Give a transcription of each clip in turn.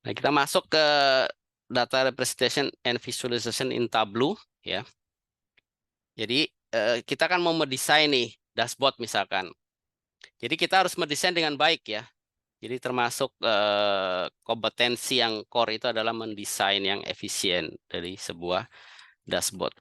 Nah, kita masuk ke data representation and visualization in Tableau ya. Jadi kita kan mau mendesain nih dashboard misalkan. Jadi kita harus mendesain dengan baik ya. Jadi termasuk kompetensi yang core itu adalah mendesain yang efisien dari sebuah dashboard.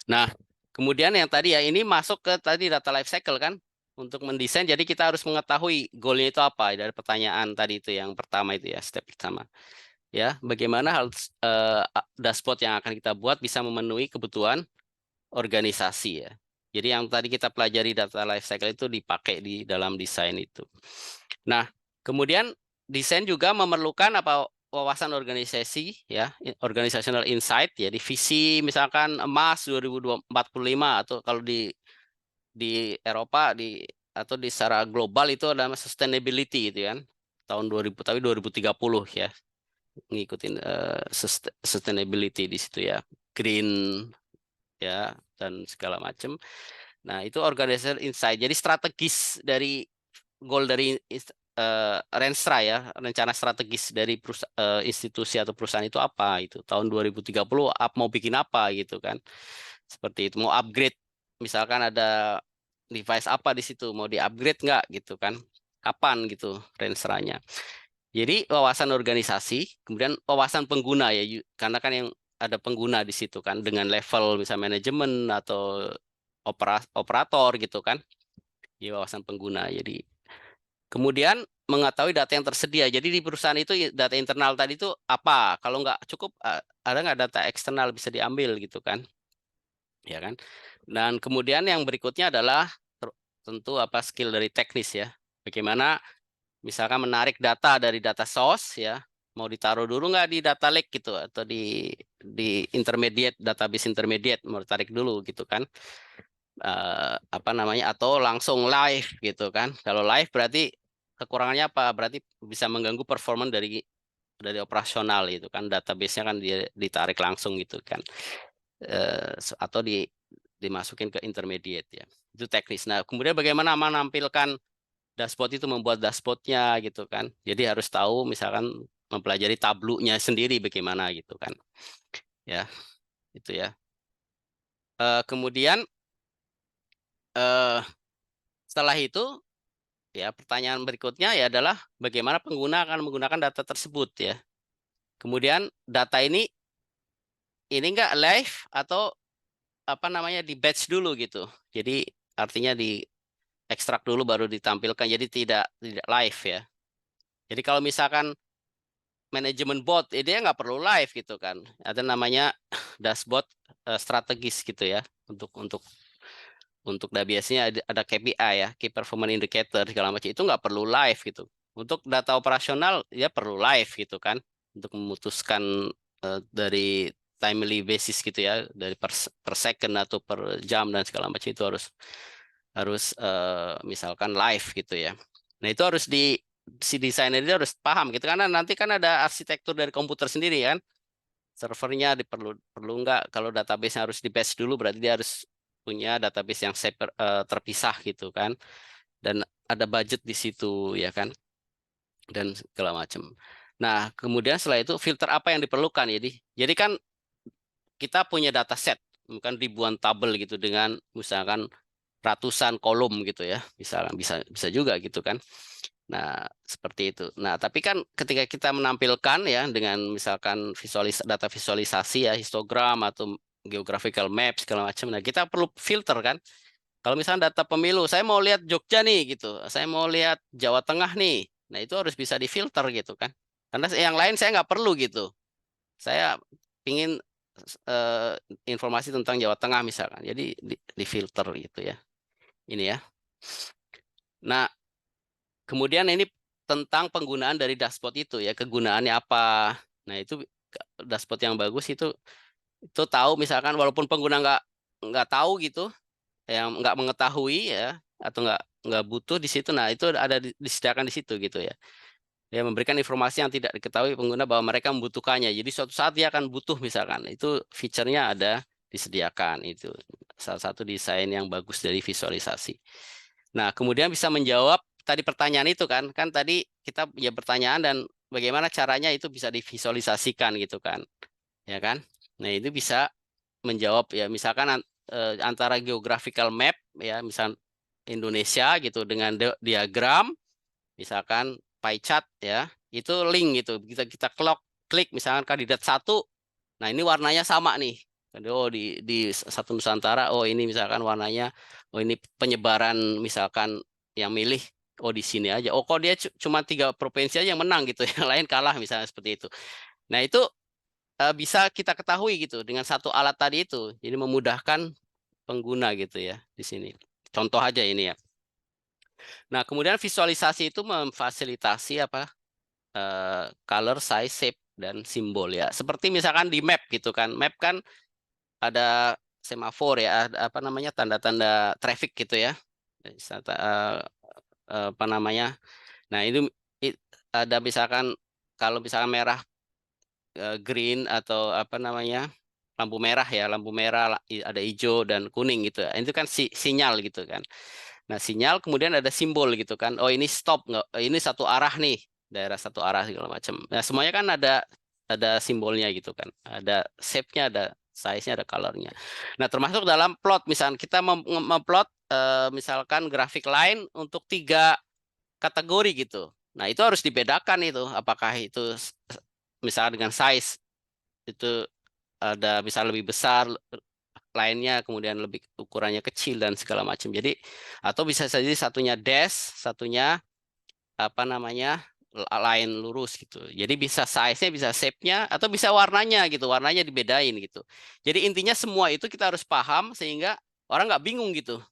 Nah, kemudian yang tadi ya ini masuk ke tadi data life cycle kan untuk mendesain. Jadi kita harus mengetahui goalnya itu apa dari pertanyaan tadi itu yang pertama itu ya step pertama. Ya, bagaimana hal dashboard yang akan kita buat bisa memenuhi kebutuhan organisasi ya. Jadi yang tadi kita pelajari data life cycle itu dipakai di dalam desain itu. Nah, kemudian desain juga memerlukan apa wawasan organisasi ya, organizational insight ya di visi misalkan emas 2045 atau kalau di Eropa atau di secara global itu adalah sustainability itu kan tahun 2000 tapi 2030 ya ngikutin sustainability di situ ya green ya dan segala macam. Nah, itu organizational insight. Jadi strategis dari goal dari Renstra ya, rencana strategis dari institusi atau perusahaan itu apa itu. Tahun 2030 mau bikin apa gitu kan. Seperti itu, mau upgrade misalkan ada device apa di situ, mau di-upgrade nggak gitu kan. Kapan gitu Renstranya. Jadi wawasan organisasi, kemudian wawasan pengguna ya, karena kan yang ada pengguna di situ kan dengan level misalnya manajemen atau operator gitu kan. Jadi wawasan pengguna. Jadi kemudian mengetahui data yang tersedia. Jadi di perusahaan itu data internal tadi itu apa? Kalau nggak cukup ada nggak data eksternal bisa diambil gitu kan? Ya kan? Dan kemudian yang berikutnya adalah tentu apa skill dari teknis ya. Bagaimana misalkan menarik data dari data source ya, mau ditaruh dulu nggak di data lake gitu atau di intermediate database intermediate mau ditarik dulu gitu kan. Apa namanya atau langsung live gitu kan. Kalau live berarti kekurangannya apa? Berarti bisa mengganggu performa dari operasional itu kan database-nya kan dia ditarik langsung gitu kan. Atau dimasukin ke intermediate ya. Itu teknis. Nah, kemudian bagaimana menampilkan dashboard itu membuat dashboardnya gitu kan. Jadi harus tahu misalkan mempelajari tablunya sendiri bagaimana gitu kan. Ya, itu ya. Kemudian eh, setelah itu ya pertanyaan berikutnya ya adalah bagaimana pengguna akan menggunakan data tersebut ya. Kemudian data ini enggak live atau apa namanya di batch dulu gitu. Jadi artinya di ekstrak dulu baru ditampilkan. Jadi tidak live ya. Jadi kalau misalkan manajemen bot, dia nggak perlu live gitu kan. Ada namanya dashboard strategis gitu ya untuk database-nya ada KPI ya, Key Performance Indicator segala macam itu nggak perlu live gitu. Untuk data operasional ya perlu live gitu kan untuk memutuskan dari timely basis gitu ya dari per second atau per jam dan segala macam itu harus harus misalkan live gitu ya. Nah itu harus si desainer itu harus paham gitu karena nanti kan ada arsitektur dari komputer sendiri kan servernya perlu nggak kalau database harus di batch dulu berarti dia harus punya database yang terpisah gitu kan dan ada budget di situ ya kan dan segala macam. Nah kemudian setelah itu filter apa yang diperlukan jadi kan kita punya data set bukan ribuan tabel gitu dengan misalkan ratusan kolom gitu ya misalkan bisa bisa juga gitu kan. Nah, seperti itu. Nah, tapi kan ketika kita menampilkan ya dengan misalkan data visualisasi ya, histogram atau geographical map segala macam. Nah, kita perlu filter kan. Kalau misalnya data pemilu, saya mau lihat Jogja nih gitu. Saya mau lihat Jawa Tengah nih. Nah, itu harus bisa difilter gitu kan. Karena yang lain saya nggak perlu gitu. Saya ingin eh, informasi tentang Jawa Tengah misalkan. Jadi difilter gitu ya. Ini ya. Nah, kemudian ini tentang penggunaan dari dashboard itu ya, kegunaannya apa. Nah, itu dashboard yang bagus itu tahu misalkan walaupun pengguna nggak tahu gitu, yang nggak mengetahui ya atau nggak butuh di situ. Nah, itu ada disediakan di situ gitu ya. Dia memberikan informasi yang tidak diketahui pengguna bahwa mereka membutuhkannya. Jadi suatu saat dia akan butuh misalkan. Itu fiturnya ada disediakan itu. Salah satu desain yang bagus dari visualisasi. Nah, kemudian bisa menjawab tadi pertanyaan itu kan. Kan tadi kita punya pertanyaan dan bagaimana caranya itu bisa divisualisasikan gitu kan, ya kan? Nah itu bisa menjawab ya, misalkan antara geographical map ya, misal Indonesia gitu dengan diagram, misalkan pie chart ya, itu link gitu. Kita klik misalkan kandidat satu, nah ini warnanya sama nih. Oh di satu Nusantara, oh ini misalkan warnanya, oh ini penyebaran misalkan yang milih, oh di sini aja. Oh kok dia cuma 3 provinsi aja yang menang gitu, yang lain kalah misalnya seperti itu. Nah itu bisa kita ketahui gitu dengan satu alat tadi itu. Jadi memudahkan pengguna gitu ya di sini. Contoh aja ini ya. Nah, kemudian visualisasi itu memfasilitasi apa? Color, size, shape dan simbol ya. Seperti misalkan di map gitu kan. Map kan ada semafor ya, ada apa namanya? Tanda-tanda traffic gitu ya. Apa namanya? Nah, itu ada misalkan kalau misalkan merah, green atau apa namanya? Lampu merah ya, lampu merah ada hijau dan kuning gitu. Itu kan sinyal gitu kan. Nah, sinyal kemudian ada simbol gitu kan. Oh, ini stop nggak? Ini satu arah nih, daerah satu arah segala macam. Nah, semuanya kan ada simbolnya gitu kan. Ada shape-nya, ada size-nya, ada color-nya. Nah, termasuk dalam plot misalkan kita memplot misalkan grafik line untuk 3 kategori gitu. Nah, itu harus dibedakan itu. Apakah itu misalkan dengan size itu ada bisa lebih besar lainnya, kemudian lebih ukurannya kecil dan segala macam. Jadi atau bisa saja satunya dash, satunya apa namanya line lurus gitu. Jadi bisa size-nya, bisa shape-nya, atau bisa warnanya gitu. Warnanya dibedain gitu. Jadi intinya semua itu kita harus paham sehingga orang nggak bingung gitu.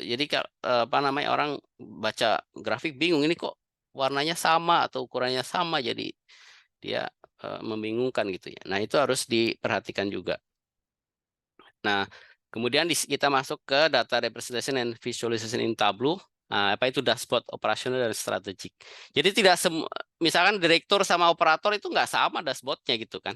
Jadi apa namanya orang baca grafik bingung ini kok warnanya sama atau ukurannya sama, jadi dia membingungkan gitu ya. Nah itu harus diperhatikan juga. Nah, kemudian kita masuk ke data representation and visualization in Tableau. Nah, apa itu dashboard operasional dan strategik. Jadi tidak semua, misalkan direktur sama operator itu nggak sama dashboardnya gitu kan.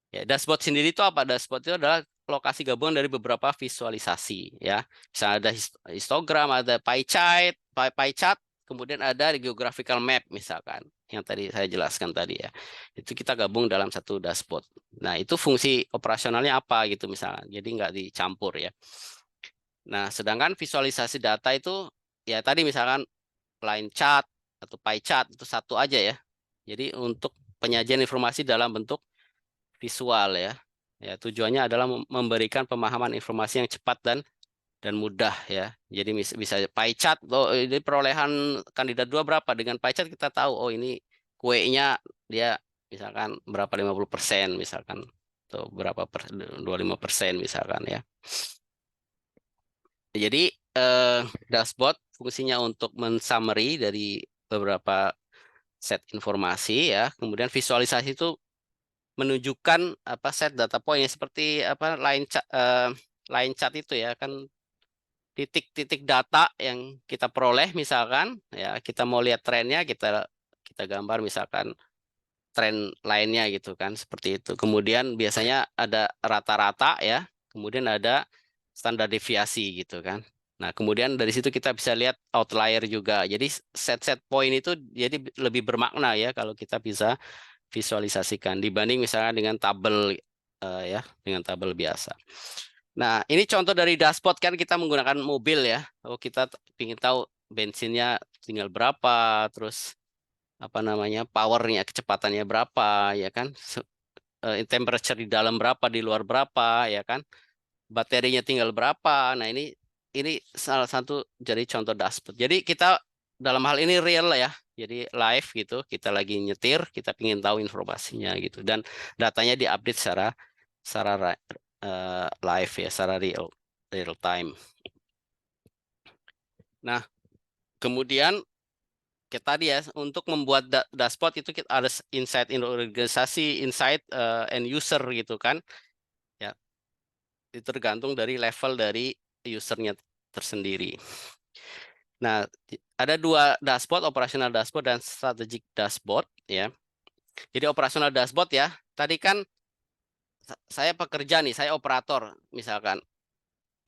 Ya, dashboard sendiri itu apa? Dashboard itu adalah lokasi gabungan dari beberapa visualisasi ya. Misalnya ada histogram, ada pie chart, kemudian ada geographical map misalkan yang tadi saya jelaskan tadi ya. Itu kita gabung dalam satu dashboard. Nah, itu fungsi operasionalnya apa gitu misalnya. Jadi nggak dicampur ya. Nah, sedangkan visualisasi data itu ya tadi misalkan line chart atau pie chart itu satu aja ya. Jadi untuk penyajian informasi dalam bentuk visual ya. Ya, tujuannya adalah memberikan pemahaman informasi yang cepat dan mudah ya. Jadi bisa pie chart, oh ini perolehan kandidat dua berapa, dengan pie chart kita tahu oh ini kuenya dia misalkan berapa 50% misalkan, atau berapa 25% misalkan ya. Jadi dashboard fungsinya untuk mensummary dari beberapa set informasi ya. Kemudian visualisasi itu menunjukkan apa set data point seperti apa line chart itu ya kan, titik-titik data yang kita peroleh misalkan ya, kita mau lihat trennya, kita kita gambar misalkan tren lainnya gitu kan, seperti itu. Kemudian biasanya ada rata-rata ya, kemudian ada standar deviasi gitu kan. Nah, kemudian dari situ kita bisa lihat outlier juga. Jadi set-set point itu jadi lebih bermakna ya kalau kita bisa visualisasikan dibanding misalnya dengan tabel ya, dengan tabel biasa. Nah, ini contoh dari dashboard kan kita menggunakan mobil ya. Oh, kita ingin tahu bensinnya tinggal berapa, terus apa namanya powernya, kecepatannya berapa, ya kan? Temperature di dalam berapa, di luar berapa, ya kan? Baterinya tinggal berapa. Nah, ini salah satu jadi contoh dashboard. Jadi kita dalam hal ini real lah ya. Jadi live gitu, kita lagi nyetir, kita ingin tahu informasinya gitu, dan datanya diupdate secara live ya, secara real time. Nah, kemudian kita tadi ya untuk membuat dashboard itu kita ada insight in organisasi, insight end user gitu kan. Ya, itu tergantung dari level dari usernya tersendiri. Nah, ada 2 dashboard, operational dashboard dan strategic dashboard ya. Jadi operational dashboard ya, tadi kan saya pekerja nih, saya operator misalkan.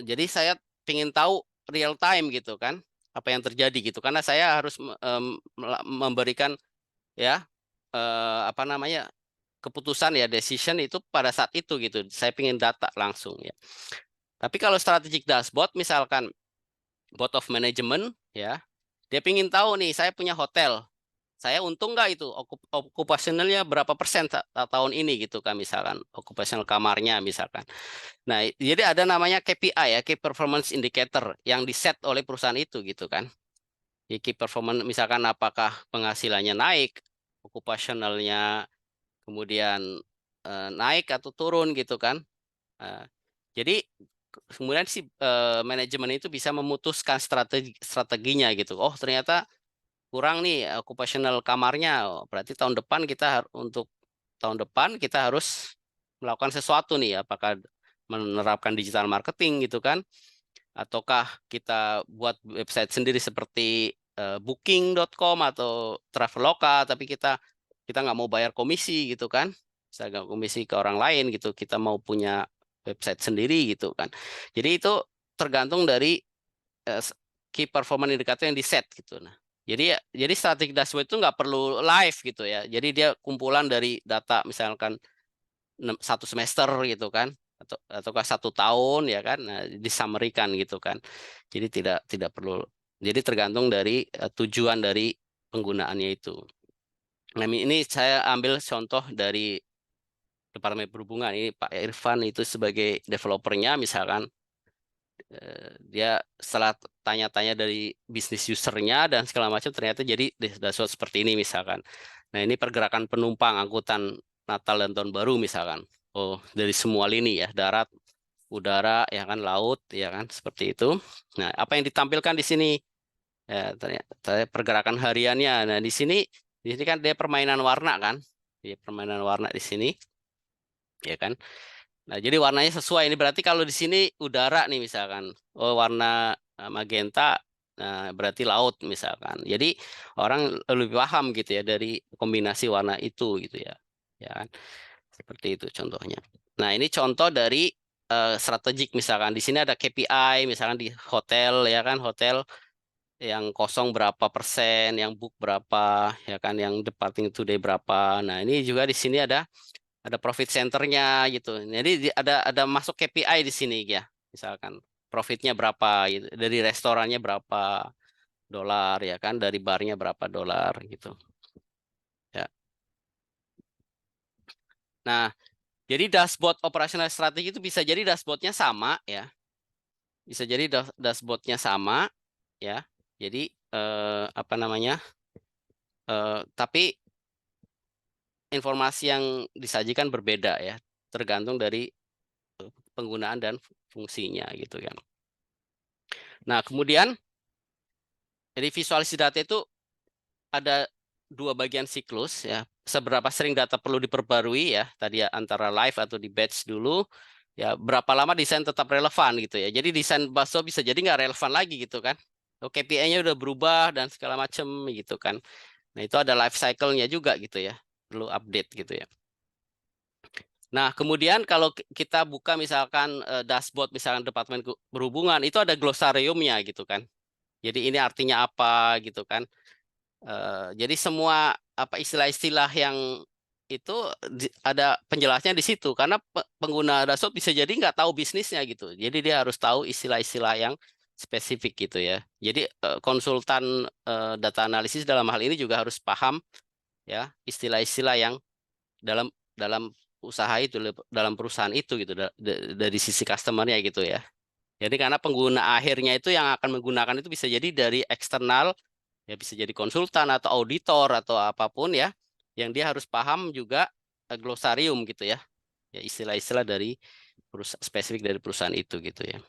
Jadi saya ingin tahu real time gitu kan, apa yang terjadi gitu. Karena saya harus memberikan ya apa namanya, keputusan ya, decision itu pada saat itu gitu. Saya pingin data langsung ya. Tapi kalau strategic dashboard misalkan board of management ya, dia pingin tahu nih, saya punya hotel, saya untung nggak itu, okupasionalnya berapa persen tahun ini gitu kan, misalkan occupational kamarnya misalkan. Nah, jadi ada namanya KPI ya, Key Performance Indicator yang di-set oleh perusahaan itu gitu kan. Ya, Key Performance misalkan apakah penghasilannya naik, okupasionalnya kemudian naik atau turun gitu kan. Jadi kemudian si manajemen itu bisa memutuskan strateginya gitu. Oh, ternyata kurang nih occupational kamarnya. Oh, berarti tahun depan kita untuk tahun depan kita harus melakukan sesuatu nih, apakah menerapkan digital marketing gitu kan, ataukah kita buat website sendiri seperti booking.com atau Traveloka, tapi kita nggak mau bayar komisi gitu kan, saya nggak komisi ke orang lain gitu, kita mau punya website sendiri gitu kan. Jadi itu tergantung dari key performance indicator yang di set gitu. Nah, jadi static dashboard itu nggak perlu live gitu ya. Jadi dia kumpulan dari data misalkan 1 semester gitu kan, ataukah 1 tahun ya kan, nah, disamerikan gitu kan. Jadi tidak perlu. Jadi tergantung dari tujuan dari penggunaannya itu. Nah, ini saya ambil contoh dari Departemen Perhubungan. Ini Pak Irfan itu sebagai developernya misalkan, dia setelah tanya-tanya dari bisnis usernya dan segala macam, ternyata jadi dashboard seperti ini misalkan. Nah, ini pergerakan penumpang angkutan Natal dan Tahun Baru misalkan. Oh, dari semua lini ya, darat, udara, ya kan, laut, ya kan, seperti itu. Nah, apa yang ditampilkan di sini? Ya, ternyata pergerakan hariannya. Nah, di sini kan dia permainan warna kan, dia permainan warna di sini, ya kan. Nah, jadi warnanya sesuai. Ini berarti kalau di sini udara nih misalkan, oh warna magenta, nah berarti laut misalkan. Jadi orang lebih paham gitu ya dari kombinasi warna itu gitu ya. Ya kan? Seperti itu contohnya. Nah, ini contoh dari strategik misalkan. Di sini ada KPI misalkan di hotel ya kan, hotel yang kosong berapa persen, yang book berapa, ya kan, yang departing today berapa. Nah, ini juga di sini ada profit centernya gitu. Jadi ada masuk KPI di sini ya. Misalkan profitnya berapa gitu. Dari restorannya berapa dolar ya kan, dari barnya berapa dolar gitu. Ya. Nah, jadi dashboard operasional strategi itu bisa jadi dashboardnya sama ya. Bisa jadi dashboardnya sama ya. Jadi apa namanya? Tapi informasi yang disajikan berbeda ya, tergantung dari penggunaan dan fungsinya gitu kan. Nah, kemudian jadi visualisasi data itu ada 2 bagian siklus ya. Seberapa sering data perlu diperbarui ya, tadi ya, antara live atau di batch dulu. Ya, berapa lama desain tetap relevan gitu ya. Jadi desain bakso bisa jadi nggak relevan lagi gitu kan. KPI-nya udah berubah dan segala macam gitu kan. Nah, itu ada life cycle-nya juga gitu ya. Perlu update gitu ya. Nah, kemudian kalau kita buka misalkan dashboard misalkan Departemen Perhubungan, itu ada glosariumnya gitu kan. Jadi ini artinya apa gitu kan. Jadi semua apa istilah-istilah yang itu ada penjelasnya di situ, karena pengguna dashboard bisa jadi nggak tahu bisnisnya gitu. Jadi dia harus tahu istilah-istilah yang spesifik gitu ya. Jadi konsultan data analisis dalam hal ini juga harus paham ya istilah-istilah yang dalam dalam usaha itu, dalam perusahaan itu gitu, dari sisi customernya gitu ya. Jadi karena pengguna akhirnya itu yang akan menggunakan itu bisa jadi dari eksternal, ya bisa jadi konsultan atau auditor atau apapun ya, yang dia harus paham juga glosarium gitu ya, ya istilah-istilah dari spesifik dari perusahaan itu gitu ya.